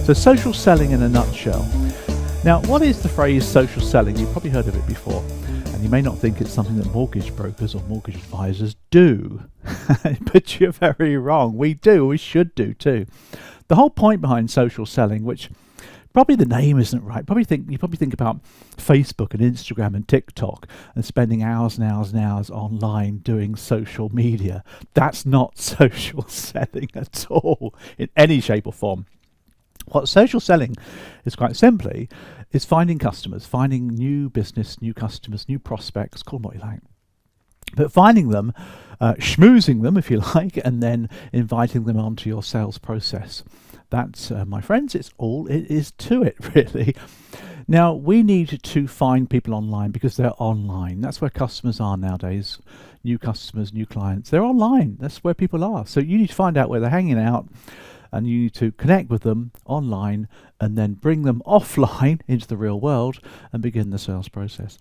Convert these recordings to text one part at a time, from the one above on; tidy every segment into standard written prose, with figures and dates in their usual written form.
So social selling in a nutshell. Now, what is the phrase social selling? You've probably heard of it before, and you may not think it's something that mortgage brokers or mortgage advisors do, but you're very wrong. We do, we should do too. The whole point behind social selling, which probably the name isn't right. You probably think about Facebook and Instagram and TikTok and spending hours and hours and hours online doing social media. That's not social selling at all in any shape or form. What social selling is, quite simply, is finding customers, finding new business, new customers, new prospects, call them what you like. But finding them, schmoozing them, if you like, and then inviting them onto your sales process. That's, my friends, it's all it is to it, really. Now, we need to find people online because they're online. That's where customers are nowadays. New customers, new clients, they're online. That's where people are. So you need to find out where they're hanging out, and you need to connect with them online and then bring them offline into the real world and begin the sales process.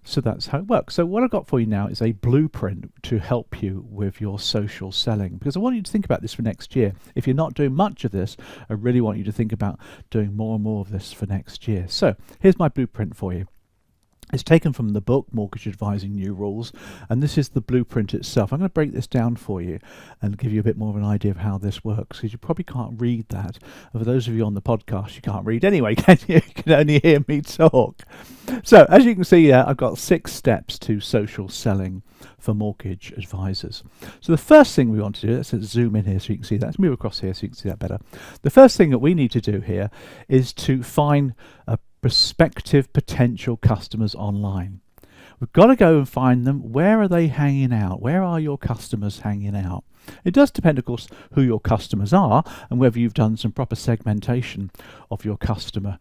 So that's how it works. So what I've got for you now is a blueprint to help you with your social selling, because I want you to think about this for next year. If you're not doing much of this, I really want you to think about doing more and more of this for next year. So here's my blueprint for you. It's taken from the book, Mortgage Advising New Rules, and this is the blueprint itself. I'm going to break this down for you and give you a bit more of an idea of how this works, because you probably can't read that. And for those of you on the podcast, you can't read anyway, can you? You can only hear me talk. So, as you can see here, I've got 6 steps to social selling for mortgage advisors. So the first thing we want to do, let's zoom in here so you can see that. Let's move across here so you can see that better. The first thing that we need to do here is to find a prospective potential customers online. We've got to go and find them. Where are they hanging out? Where are your customers hanging out? It does depend, of course, who your customers are and whether you've done some proper segmentation of your customer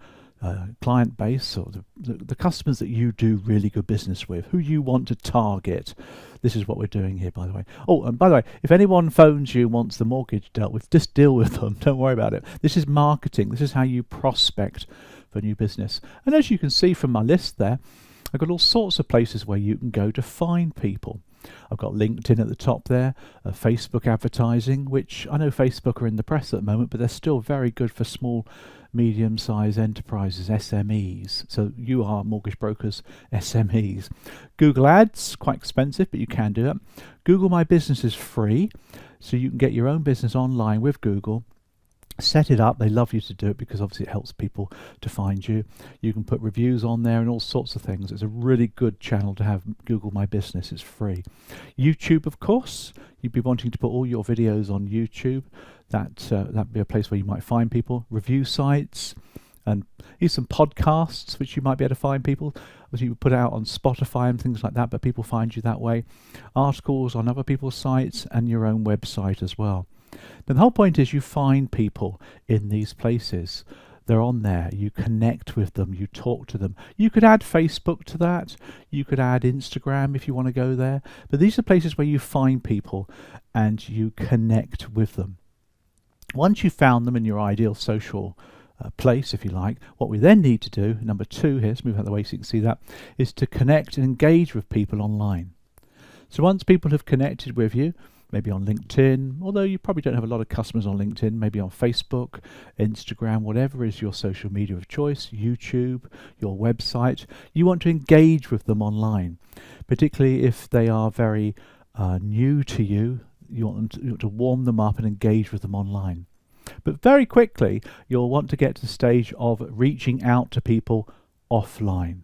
client base, or the customers that you do really good business with, who you want to target. This is what we're doing here, by the way. Oh, and by the way, if anyone phones you and wants the mortgage dealt with, just deal with them. Don't worry about it. This is marketing. This is how you prospect for new business. And as you can see from my list there, I've got all sorts of places where you can go to find people. I've got LinkedIn at the top there, Facebook advertising, which I know Facebook are in the press at the moment, but they're still very good for small, medium-sized enterprises, SMEs. So you are mortgage brokers, SMEs. Google Ads, quite expensive, but you can do that. Google My Business is free, so you can get your own business online with Google. Set it up. They love you to do it because obviously it helps people to find you. You can put reviews on there and all sorts of things. It's a really good channel to have. Google My Business is free. YouTube, of course, you'd be wanting to put all your videos on YouTube. That'd be a place where you might find people. Review sites, and here's some podcasts which you might be able to find people. Obviously you put out on Spotify and things like that, but people find you that way. Articles on other people's sites and your own website as well. Now, the whole point is you find people in these places. They're on there. You connect with them. You talk to them. You could add Facebook to that. You could add Instagram if you want to go there. But these are places where you find people and you connect with them. Once you've found them in your ideal social place, if you like, what we then need to do, number 2 here, let's move out of the way so you can see that, is to connect and engage with people online. So once people have connected with you, maybe on LinkedIn, although you probably don't have a lot of customers on LinkedIn, maybe on Facebook, Instagram, whatever is your social media of choice, YouTube, your website, you want to engage with them online, particularly if they are very new to you. You want to warm them up and engage with them online. But very quickly, you'll want to get to the stage of reaching out to people offline.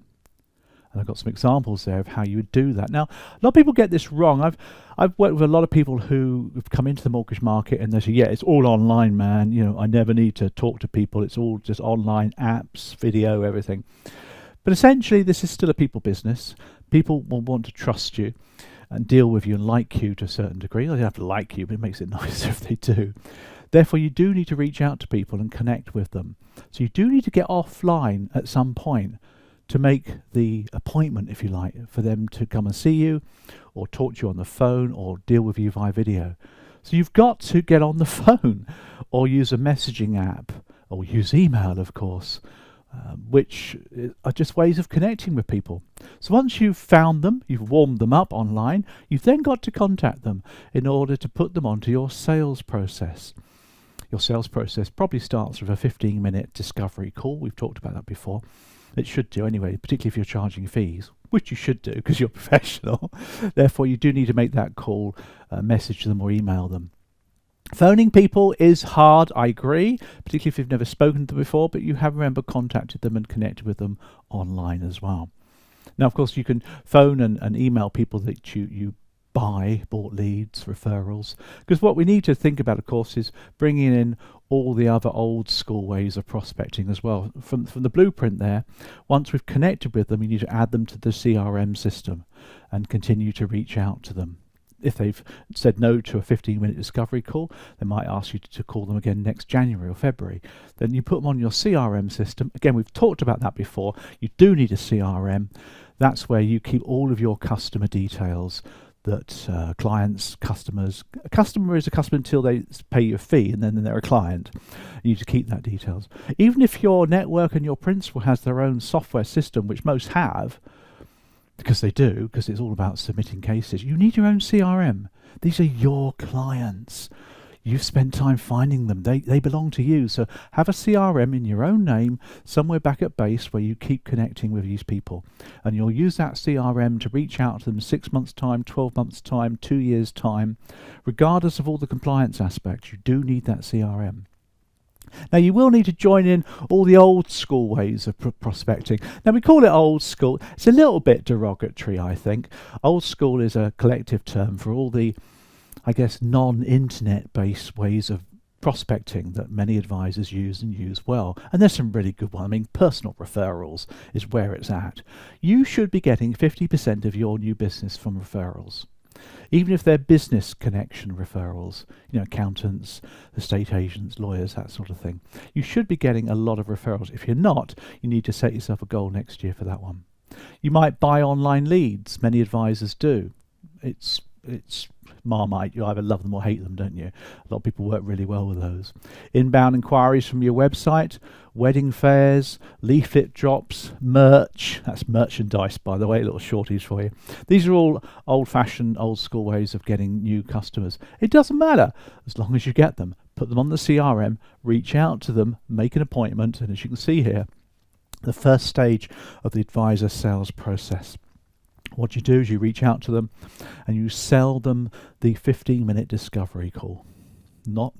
And I've got some examples there of how you would do that. Now, a lot of people get this wrong. I've worked with a lot of people who have come into the mortgage market and they say, yeah, it's all online, man. You know, I never need to talk to people. It's all just online apps, video, everything. But essentially, this is still a people business. People will want to trust you and deal with you and like you to a certain degree. They don't have to like you, but it makes it nicer if they do. Therefore, you do need to reach out to people and connect with them. So you do need to get offline at some point to make the appointment, if you like, for them to come and see you or talk to you on the phone or deal with you via video. So you've got to get on the phone or use a messaging app or use email, of course, which are just ways of connecting with people. So once you've found them, you've warmed them up online, you've then got to contact them in order to put them onto your sales process. Your sales process probably starts with a 15-minute discovery call. We've talked about that before. It should do anyway, particularly if you're charging fees, which you should do because you're professional. Therefore, you do need to make that call, message them or email them. Phoning people is hard, I agree, particularly if you've never spoken to them before, but you have, remember, contacted them and connected with them online as well. Now, of course, you can phone and email people that you bought leads, referrals, because what we need to think about, of course, is bringing in all the other old school ways of prospecting as well. From the blueprint there, once we've connected with them, you need to add them to the CRM system and continue to reach out to them. If they've said no to a 15-minute discovery call, they might ask you to call them again next January or February. Then you put them on your CRM system. Again, we've talked about that before. You do need a CRM. That's where you keep all of your customer details, that clients, customers. A customer is a customer until they pay you a fee, and then they're a client. You need to keep that details. Even if your network and your principal has their own software system, which most have, because they do, because it's all about submitting cases, you need your own CRM. These are your clients. You've spent time finding them. They belong to you. So have a CRM in your own name, somewhere back at base where you keep connecting with these people. And you'll use that CRM to reach out to them 6 months' time, 12 months' time, 2 years' time. Regardless of all the compliance aspects, you do need that CRM. Now, you will need to join in all the old school ways of prospecting. Now, we call it old school. It's a little bit derogatory, I think. Old school is a collective term for all the, I guess, non-internet based ways of prospecting that many advisors use and use well. And there's some really good ones. I mean, personal referrals is where it's at. You should be getting 50% of your new business from referrals. Even if they're business connection referrals, accountants, estate agents, lawyers, that sort of thing. You should be getting a lot of referrals. If you're not, you need to set yourself a goal next year for that one. You might buy online leads. Many advisors do. It's Marmite. You either love them or hate them, don't you? A lot of people work really well with those. Inbound inquiries from your website, wedding fairs, leaflet drops, merch. That's merchandise, by the way, little shorties for you. These are all old-fashioned, old-school ways of getting new customers. It doesn't matter as long as you get them. Put them on the CRM, reach out to them, make an appointment, and as you can see here, the first stage of the advisor sales process. What you do is you reach out to them and you sell them the 15-minute discovery call. You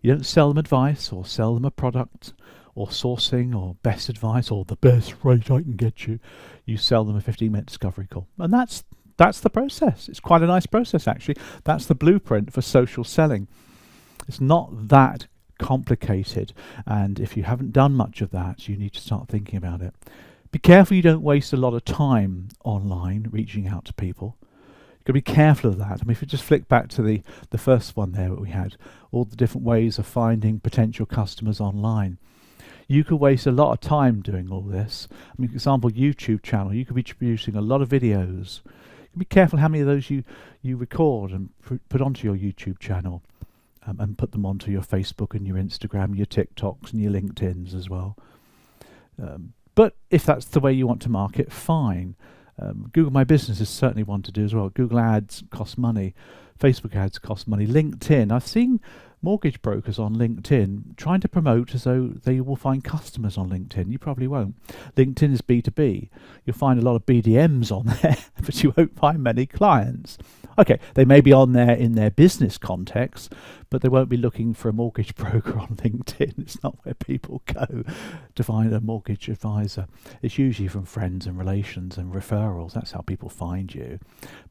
don't sell them advice or sell them a product or sourcing or best advice or the best rate I can get you. You sell them a 15-minute discovery call. And that's the process. It's quite a nice process, actually. That's the blueprint for social selling. It's not that complicated. And if you haven't done much of that, you need to start thinking about it. Be careful you don't waste a lot of time online reaching out to people. You've got to be careful of that. I mean, if you just flick back to the first one there that we had, all the different ways of finding potential customers online. You could waste a lot of time doing all this. I mean, for example, YouTube channel, you could be producing a lot of videos. Be careful how many of those you record and put onto your YouTube channel and put them onto your Facebook and your Instagram, your TikToks and your LinkedIns as well. But if that's the way you want to market, fine. Google My Business is certainly one to do as well. Google Ads cost money. Facebook ads cost money. LinkedIn. I've seen mortgage brokers on LinkedIn trying to promote as though they will find customers on LinkedIn. You probably won't. LinkedIn is B2B. You'll find a lot of BDMs on there, but you won't find many clients. Okay, they may be on there in their business context, but they won't be looking for a mortgage broker on LinkedIn. It's not where people go to find a mortgage advisor. It's usually from friends and relations and referrals. That's how people find you.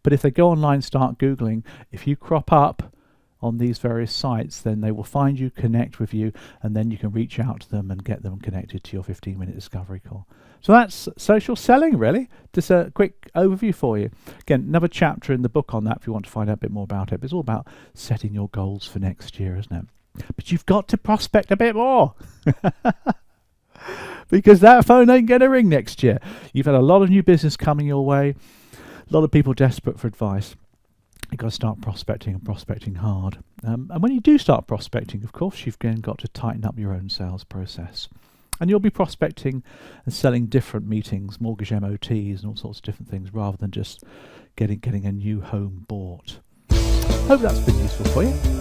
But if they go online, start Googling, if you crop up on these various sites, then they will find you, connect with you, and then you can reach out to them and get them connected to your 15-minute discovery call. So that's social selling, really. Just a quick overview for you. Again, another chapter in the book on that if you want to find out a bit more about it. But it's all about setting your goals for next year, isn't it? But you've got to prospect a bit more. Because that phone ain't going to ring next year. You've had a lot of new business coming your way. A lot of people desperate for advice. You've got to start prospecting and prospecting hard. And when you do start prospecting, of course, you've again got to tighten up your own sales process. And you'll be prospecting and selling different meetings, mortgage MOTs and all sorts of different things rather than just getting a new home bought. Hope that's been useful for you.